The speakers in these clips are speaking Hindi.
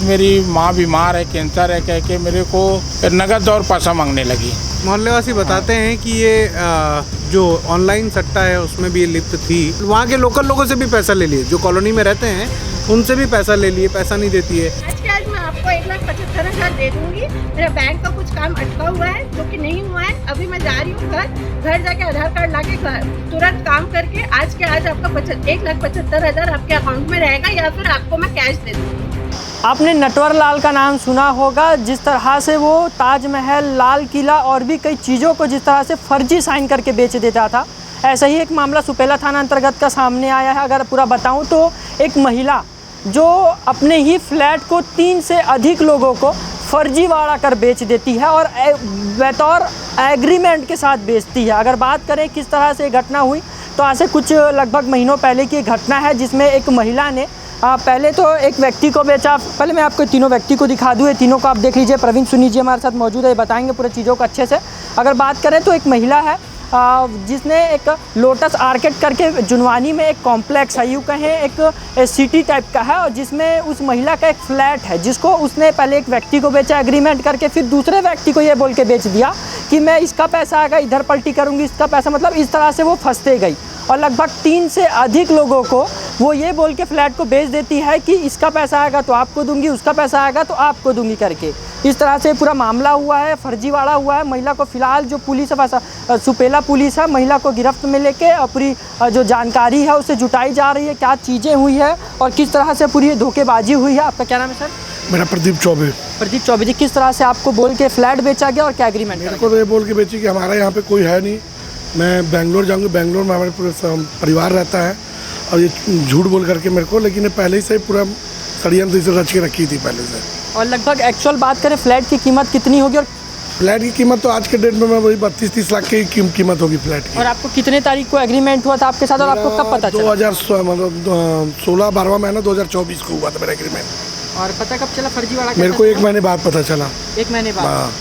मेरी माँ बीमार है, कैंसर है कह के मेरे को नगद और पैसा मांगने लगी। मोहल्लेवासी बताते हैं कि ये जो ऑनलाइन सट्टा है उसमें भी ये लिप्त थी। वहाँ के लोकल लोगों से भी पैसा ले लिए, जो कॉलोनी में रहते हैं उनसे भी पैसा ले लिए, पैसा नहीं देती है। आज मैं आपको 1,75,000 दे दूंगी। मेरा बैंक का कुछ काम अटका हुआ है जो कि नहीं हुआ है। अभी मैं जा रही हूँ घर जाके आधार कार्ड लाके तुरंत काम करके आज के आज आपका 1,75,000 आपके अकाउंट में रहेगा या फिर आपको मैं कैश दे दूँगी। आपने नटवर लाल का नाम सुना होगा, जिस तरह से वो ताजमहल, लाल किला और भी कई चीज़ों को जिस तरह से फर्जी साइन करके बेच देता था, ऐसा ही एक मामला सुपेला थाना अंतर्गत का सामने आया है। अगर पूरा बताऊं तो एक महिला जो अपने ही फ्लैट को 3 से अधिक लोगों को फर्जीवाड़ा कर बेच देती है और बतौर एग्रीमेंट के साथ बेचती है। अगर बात करें किस तरह से घटना हुई तो आज से कुछ लगभग महीनों पहले की घटना है, जिसमें एक महिला ने पहले तो एक व्यक्ति को बेचा। पहले मैं आपको तीनों व्यक्ति को दिखा दूँ, ये तीनों को आप देख लीजिए। प्रवीण सुनी जी हमारे साथ मौजूद है, बताएंगे पूरे चीज़ों को अच्छे से। अगर बात करें तो एक महिला है जिसने एक लोटस आर्केड करके जुनवानी में एक कॉम्प्लेक्स है, यूँ कहें एक सिटी टाइप का है, और जिसमें उस महिला का एक फ्लैट है जिसको उसने पहले एक व्यक्ति को बेचा एग्रीमेंट करके, फिर दूसरे व्यक्ति को ये बोल के बेच दिया कि मैं इसका पैसा आएगा इधर पलटी करूँगी, इसका पैसा, मतलब इस तरह से वो फंसते गई। और लगभग 3 से अधिक लोगों को वो ये बोल के फ्लैट को बेच देती है कि इसका पैसा आएगा तो आपको दूंगी, उसका पैसा आएगा तो आपको दूंगी करके। इस तरह से पूरा मामला हुआ है, फर्जीवाड़ा हुआ है। महिला को फिलहाल जो पुलिस है, सुपेला पुलिस है, महिला को गिरफ्त में लेके और पूरी जो जानकारी है उसे जुटाई जा रही है, क्या चीज़ें हुई है और किस तरह से पूरी धोखेबाजी हुई है। आपका क्या नाम है सर? मेरा प्रदीप चौबे। प्रदीप चौबे जी, किस तरह से आपको बोल के फ्लैट बेचा गया और क्या एग्रीमेंट? मेरे को तो ये बोल के बेची कि हमारा यहाँ पे कोई है नहीं, मैं बेंगलोर जाऊँगी, बेंगलोर में हमारे पूरे परिवार रहता है, और ये झूठ बोल करके मेरे को, लेकिन पहले से पूरा षड्यंत्र इसे रच के रखी थी पहले से। और लगभग एक्चुअल बात करें फ्लैट की कीमत कितनी होगी? और फ्लैट की कीमत तो आज के डेट में मैं वही 32-30 लाख की कीमत होगी फ्लैट की। और आपको कितने तारीख को एग्रीमेंट हुआ था आपके साथ और आपको कब पता चला? 2016 महीना 2024 को हुआ था मेरा एग्रीमेंट। और पता कब चला फर्जीवाड़ा? मेरे को 1 महीने बाद पता चला। 1 महीने बाद? हाँ।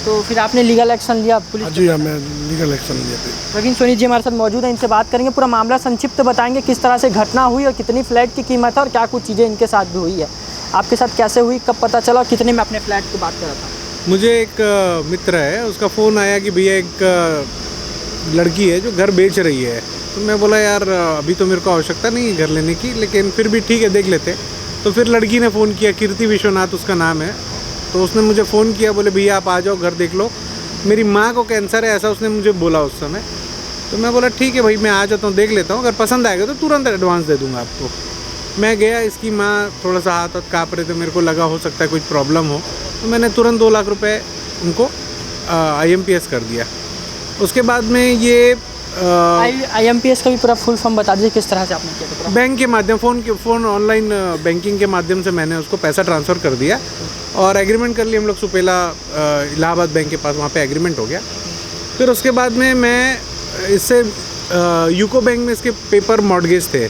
तो फिर आपने लीगल एक्शन लिया पुलिस? जी हाँ, मैं लीगल एक्शन लिया। प्रवीण सोनी जी हमारे साथ मौजूद हैं, इनसे बात करेंगे। पूरा मामला संक्षिप्त बताएंगे, किस तरह से घटना हुई और कितनी फ्लैट की कीमत है और क्या कुछ चीज़ें इनके साथ भी हुई है। आपके साथ कैसे हुई, कब पता चला और कितने में अपने फ्लैट की बात कर रहा था? मुझे एक मित्र है, उसका फ़ोन आया कि भैया एक लड़की है जो घर बेच रही है। तो मैं बोला यार अभी तो मेरे को आवश्यकता नहीं है घर लेने की, लेकिन फिर भी ठीक है देख लेते। तो फिर लड़की ने फ़ोन किया, कीर्ति विश्वनाथ उसका नाम है। तो उसने मुझे फ़ोन किया, बोले भैया आप आ जाओ घर देख लो, मेरी माँ को कैंसर है, ऐसा उसने मुझे बोला उस समय। तो मैं बोला ठीक है भाई मैं आ जाता हूँ, देख लेता हूँ, अगर पसंद आएगा तो तुरंत एडवांस दे दूँगा आपको। मैं गया, इसकी माँ थोड़ा सा हाथ काँप रहे थे, मेरे को लगा हो सकता है कुछ प्रॉब्लम हो, तो मैंने तुरंत 2 लाख रुपए उनको IMPS कर दिया। उसके बाद में ये IMPS का भी पूरा फुल फॉर्म बता दीजिए, किस तरह से आपने किया था? बैंक के माध्यम, फ़ोन ऑनलाइन बैंकिंग के माध्यम से मैंने उसको पैसा ट्रांसफ़र कर दिया और एग्रीमेंट कर लिया हम लोग सुपेला इलाहाबाद बैंक के पास, वहाँ पे एग्रीमेंट हो गया। फिर उसके बाद में मैं इससे यूको बैंक में इसके पेपर मॉर्टगेज थे,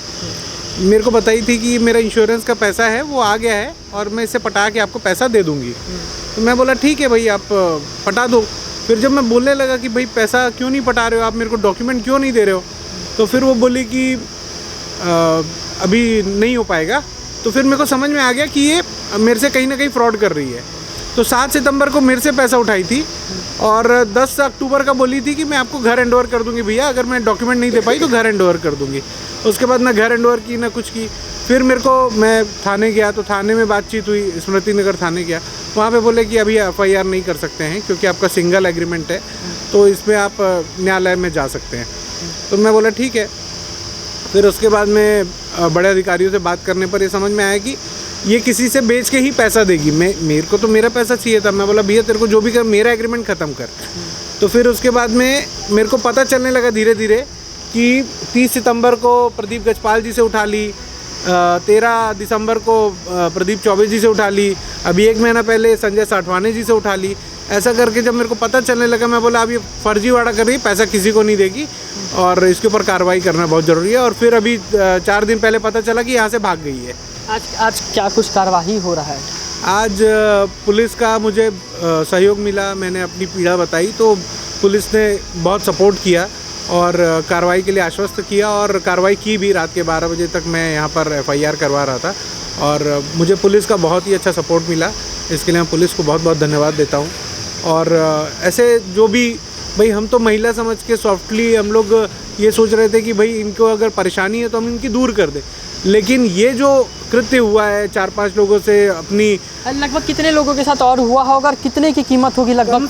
मेरे को बताई थी कि मेरा इंश्योरेंस का पैसा है वो आ गया है और मैं इससे पटा के आपको पैसा दे दूँगी। तो मैं बोला ठीक है भाई आप पटा दो। फिर जब मैं बोलने लगा कि भाई पैसा क्यों नहीं पटा रहे हो आप, मेरे को डॉक्यूमेंट क्यों नहीं दे रहे हो, तो फिर वो बोली कि अभी नहीं हो पाएगा। तो फिर मेरे को समझ में आ गया कि ये मेरे से कहीं ना कहीं फ्रॉड कर रही है। तो 7 सितंबर को मेरे से पैसा उठाई थी और 10 अक्टूबर का बोली थी कि मैं आपको घर हैंड ओवर कर दूंगी भैया, अगर मैं डॉक्यूमेंट नहीं दे पाई तो घर हैंड ओवर कर दूंगी। उसके बाद ना घर हैंड ओवर की ना कुछ की। फिर मेरे को, मैं थाने गया तो थाने में बातचीत हुई, स्मृति नगर थाने गया, वहाँ पे बोले कि अभी FIR नहीं कर सकते हैं क्योंकि आपका सिंगल एग्रीमेंट है, तो इसमें आप न्यायालय में जा सकते हैं। तो मैं बोला ठीक है। फिर उसके बाद में बड़े अधिकारियों से बात करने पर ये समझ में आया कि ये किसी से बेच के ही पैसा देगी। मेरे को तो मेरा पैसा चाहिए था। मैं बोला भैया तेरे को जो भी कर, मेरा एग्रीमेंट ख़त्म कर। तो फिर उसके बाद में मेरे को पता चलने लगा धीरे धीरे कि 30 सितंबर को प्रदीप गजपाल जी से उठा ली, 13 दिसंबर को प्रदीप चौबे जी से उठा ली, अभी 1 महीना पहले संजय साठवाने जी से उठा ली। ऐसा करके जब मेरे को पता चलने लगा, मैं बोला अब ये फर्जीवाड़ा कर रही है, पैसा किसी को नहीं देगी और इसके ऊपर कार्रवाई करना बहुत ज़रूरी है। और फिर अभी 4 दिन पहले पता चला कि यहाँ से भाग गई है। आज क्या कुछ कार्रवाई हो रहा है? आज पुलिस का मुझे सहयोग मिला, मैंने अपनी पीड़ा बताई तो पुलिस ने बहुत सपोर्ट किया और कार्रवाई के लिए आश्वस्त किया और कार्रवाई की भी। रात के 12 बजे तक मैं यहाँ पर FIR करवा रहा था और मुझे पुलिस का बहुत ही अच्छा सपोर्ट मिला, इसके लिए मैं पुलिस को बहुत बहुत धन्यवाद देता हूँ। और ऐसे जो भी भाई, हम तो महिला समझ के सॉफ्टली हम लोग ये सोच रहे थे कि भाई इनको अगर परेशानी है तो हम इनकी दूर कर दें, लेकिन ये जो कृत्य हुआ है 4-5 लोगों से अपनी, लगभग कितने लोगों के साथ और हुआ होगा और कितने की कीमत होगी लगभग?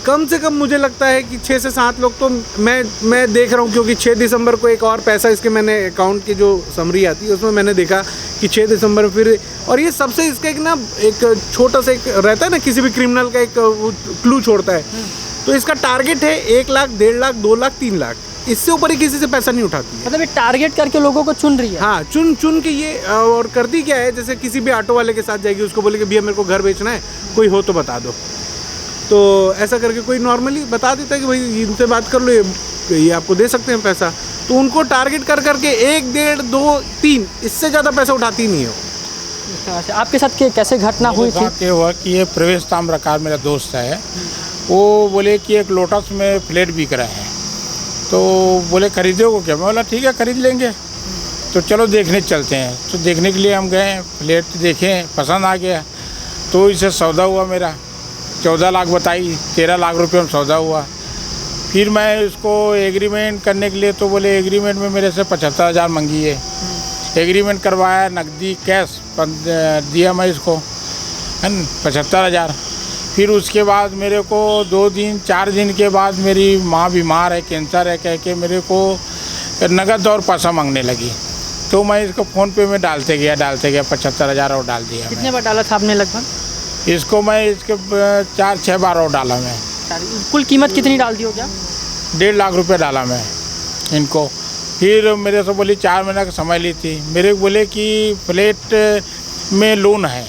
कम से कम मुझे लगता है कि 6 से 7 लोग तो मैं देख रहा हूँ, क्योंकि 6 दिसंबर को एक और पैसा इसके मैंने अकाउंट की जो समरी आती है उसमें मैंने देखा कि 6 दिसंबर फिर, और ये सबसे इसका एक ना एक छोटा सा एक रहता है ना, किसी भी क्रिमिनल का एक क्लू छोड़ता है, तो इसका टारगेट है 1 लाख, 1.5 लाख, 2 लाख, 3 लाख, इससे ऊपर ही किसी से पैसा नहीं उठाती है। मतलब ये टारगेट करके लोगों को चुन रही है। हाँ, चुन के ये और करती क्या है, जैसे किसी भी ऑटो वाले के साथ जाएगी, उसको बोलेगी भैया मेरे को घर बेचना है, कोई हो तो बता दो, तो ऐसा करके कोई नॉर्मली बता देता है कि भाई इनसे बात कर लो, ये आपको दे सकते हैं पैसा, तो उनको टारगेट कर करके 1, 1.5, 2, 3 इससे ज़्यादा पैसा उठाती नहीं हो। आपके साथ कैसे घटना हुई थी? ये हुआ कि ये प्रवेश ताम्रकार मेरा दोस्त है, वो बोले कि एक लोटस में फ्लैट बिक रहा है, तो बोले खरीदोगे क्या? मैं बोला ठीक है खरीद लेंगे, तो चलो देखने चलते हैं। तो देखने के लिए हम गए, फ्लैट देखें, पसंद आ गया, तो इसे सौदा हुआ मेरा 14 लाख बताई, 13 लाख रुपए में सौदा हुआ। फिर मैं इसको एग्रीमेंट करने के लिए, तो बोले एग्रीमेंट में मेरे से 75,000 मंगी है। एग्रीमेंट करवाया, नकदी कैश दिया मैं इसको, है न 75,000। फिर उसके बाद मेरे को 2-4 दिन के बाद मेरी माँ बीमार है, कैंसर है कह के मेरे को नगद और पैसा मांगने लगी, तो मैं इसको फ़ोन पे में डालते गया 75,000 और डाल दिया। कितने बार डाला था आपने लगभग? इसको मैं इसके 4-6 बार और डाला मैं। कुल कीमत कितनी डाल दी हो क्या? 1.5 लाख रुपए डाला मैं इनको। फिर मेरे से बोली 4 महीने का समय ली थी, मेरे को बोले कि फ्लैट में लोन है,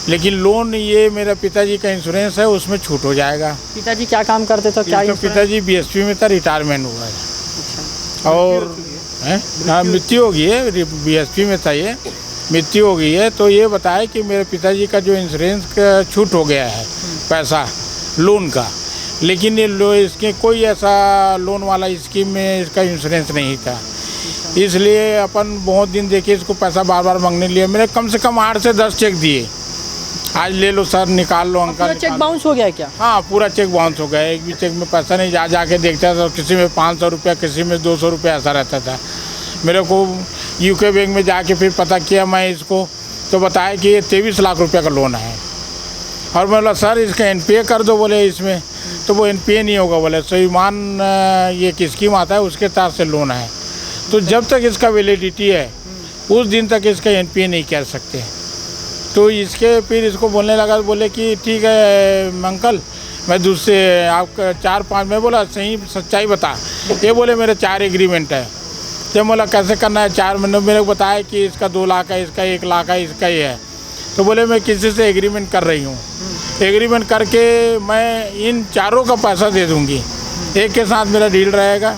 लेकिन लोन ये मेरा पिताजी का इंश्योरेंस है, उसमें छूट हो जाएगा। पिताजी क्या काम करते थे? क्या पिताजी BSP में था, रिटायरमेंट हुआ है। अच्छा। और हाँ, मृत्यु हो गई है, BSP में था, ये मृत्यु हो गई है। तो ये बताया कि मेरे पिताजी का जो इंश्योरेंस का छूट हो गया है पैसा लोन का, लेकिन ये इसके कोई ऐसा लोन वाला स्कीम में इसका इंश्योरेंस नहीं था, इसलिए अपन बहुत दिन देखे इसको पैसा बार बार मांगने लिए। मैंने कम से कम 8 से 10 चेक दिए, आज ले लो सर, निकाल लो अंकल। चेक बाउंस हो गया क्या? हाँ, पूरा चेक बाउंस हो गया, एक भी चेक में पैसा नहीं। जाके देखता था, किसी में 500 रुपया, किसी में 200 रुपया ऐसा रहता था। मेरे को UK बैंक में जाके फिर पता किया मैं इसको, तो बताया कि ये 23 लाख रुपये का लोन है। और मैं बोला सर इसका NPA कर दो, बोले इसमें, तो वो NPA नहीं होगा, बोले स्वाभिमान ये एक स्कीम आता है उसके तहत से लोन है, तो जब तक इसका वैलिडिटी है उस दिन तक इसका NPA नहीं कर सकते। तो इसके फिर इसको बोलने लगा, बोले कि ठीक है अंकल, मैं दूसरे आपका 4-5 में बोला सही सच्चाई बता। ये बोले मेरे 4 एग्रीमेंट है। तो बोला कैसे करना है? 4 महीने मेरे को बताया कि इसका 2 लाख है, इसका 1 लाख है, इसका ये है। तो बोले मैं किसी से एग्रीमेंट कर रही हूँ, एग्रीमेंट करके मैं इन चारों का पैसा दे दूँगी, एक के साथ मेरा डील रहेगा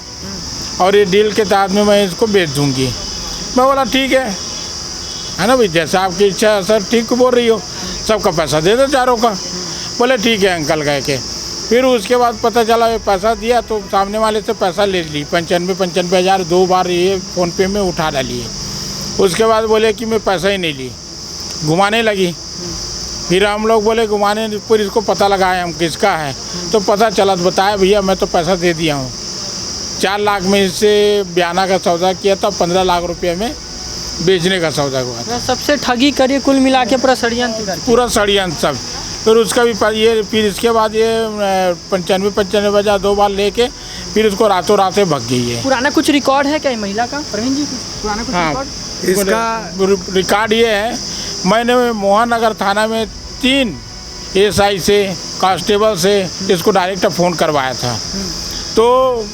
और ये डील के तहत में मैं इसको बेच दूँगी। मैं बोला ठीक है ना भाई, जैसा आपकी इच्छा है सर, ठीक बोल रही हो, सबका पैसा दे दो चारों का। बोले ठीक है अंकल कह के। फिर उसके बाद पता चला ये पैसा दिया तो सामने वाले से पैसा ले ली 95,000 2 बार ये फ़ोन पे में उठा डाली। उसके बाद बोले कि मैं पैसा ही नहीं ली, घुमाने लगी। फिर हम लोग बोले घुमाने, फिर इसको पता लगाए हम किसका है, तो पता चला, तो बताया भैया मैं तो पैसा दे दिया हूँ। 4 लाख में इससे बयाना का सौदा किया था, 15 लाख रुपये में बेचने का सौदा हुआ था। सबसे ठगी करिए, कुल मिला के पूरा षड्यंत्र, पूरा षड्यंत्र सब। फिर उसका भी ये, फिर इसके बाद ये 95,000 2 बार लेके फिर उसको रातों रात भग गई है। पुराना कुछ रिकॉर्ड है क्या महिला का प्रवीण जी? पुराना कुछ रिकॉर्ड? इसका रिकॉर्ड ये है, मैंने मोहन नगर थाना में 3 SI से, कांस्टेबल से इसको डायरेक्ट फ़ोन करवाया था। तो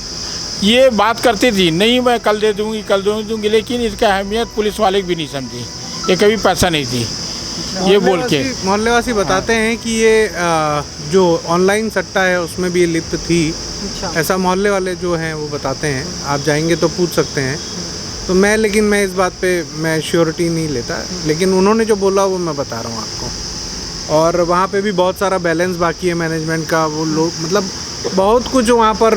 ये बात करती थी नहीं मैं कल दे दूँगी, कल दे दूँगी, लेकिन इसका अहमियत पुलिस वाले भी नहीं समझी, ये कभी पैसा नहीं दी ये बोल के। मोहल्लेवासी बताते हैं कि ये जो ऑनलाइन सट्टा है उसमें भी ये लिप्त थी। ऐसा मोहल्ले वाले जो हैं वो बताते हैं, आप जाएंगे तो पूछ सकते हैं। तो लेकिन मैं इस बात पे मैं श्योरिटी नहीं लेता, लेकिन उन्होंने जो बोला वो मैं बता रहा हूँ आपको। और वहाँ पे भी बहुत सारा बैलेंस बाकी है मैनेजमेंट का, वो लोग मतलब बहुत कुछ वहाँ पर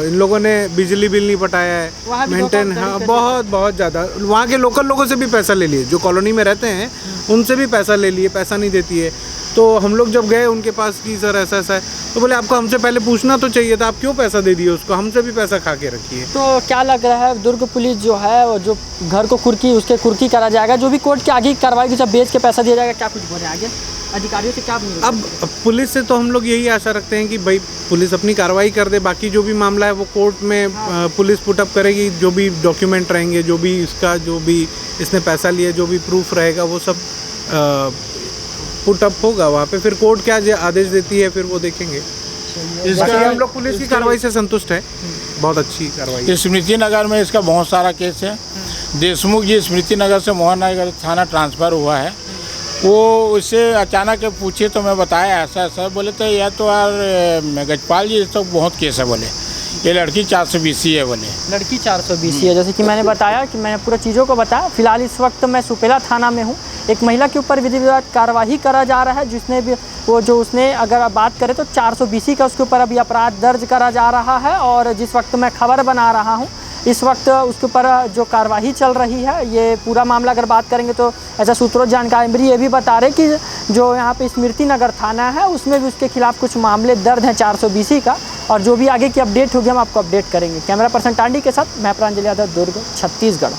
इन लोगों ने बिजली बिल नहीं पटाया वहाँ है, भी मेंटेन, धोखाधड़ी हाँ कर बहुत ज़्यादा। वहाँ के लोकल लोगों से भी पैसा ले लिए, जो कॉलोनी में रहते हैं उनसे भी पैसा ले लिए, पैसा नहीं देती है। तो हम लोग जब गए उनके पास कि सर ऐसा ऐसा है, तो बोले आपको हमसे पहले पूछना तो चाहिए था, आप क्यों पैसा दे दिए उसको, हमसे भी पैसा खा के रखिए। तो क्या लग रहा है दुर्ग पुलिस जो है वो जो घर को कुर्की उसके कुर्की करा जाएगा, जो भी कोर्ट की आगे की कार्रवाई की सब बेच के पैसा दिया जाएगा, क्या कुछ बोले आगे अधिकारियों से क्या बोले? अब पुलिस से तो हम लोग यही आशा रखते हैं कि भाई पुलिस अपनी कार्रवाई कर दे, बाकी जो भी मामला है वो कोर्ट में पुलिस पुटअप करेगी, जो भी डॉक्यूमेंट रहेंगे, जो भी इसका जो भी इसने पैसा लिया, जो भी प्रूफ रहेगा वो सब पुटअप होगा वहाँ पे। फिर कोर्ट क्या आदेश देती है फिर वो देखेंगे। बाकी हम लोग पुलिस की कार्रवाई से संतुष्ट है, बहुत अच्छी कार्रवाई है। स्मृति नगर में इसका बहुत सारा केस है। देशमुख जी स्मृति नगर से मोहन नगर थाना ट्रांसफ़र हुआ है। वो उससे अचानक पूछे तो मैं बताया ऐसा ऐसा, बोले तो यह तो यार गजपाल जी तो बहुत केस है, बोले ये लड़की 420 है, बोले लड़की 420 है। जैसे कि मैंने बताया कि मैंने पूरा चीज़ों को बताया। फिलहाल इस वक्त मैं सुपेला थाना में हूँ। एक महिला के ऊपर विधि विधान कार्रवाई करा जा रहा है, जिसने भी वो जो उसने अगर आप बात करें तो 420 का उसके ऊपर अभी अपराध दर्ज करा जा रहा है। और जिस वक्त मैं खबर बना रहा हूँ इस वक्त उसके ऊपर जो कार्रवाई चल रही है, ये पूरा मामला अगर बात करेंगे तो ऐसा सूत्रों जानकारी मिली, ये भी बता रहे कि जो यहाँ पे स्मृति नगर थाना है उसमें भी उसके खिलाफ कुछ मामले दर्ज हैं 420 का। और जो भी आगे की अपडेट होगी हम आपको अपडेट करेंगे। कैमरा पर्सन टांडी के साथ मैं प्रांजलि यादव, दुर्ग, छत्तीसगढ़।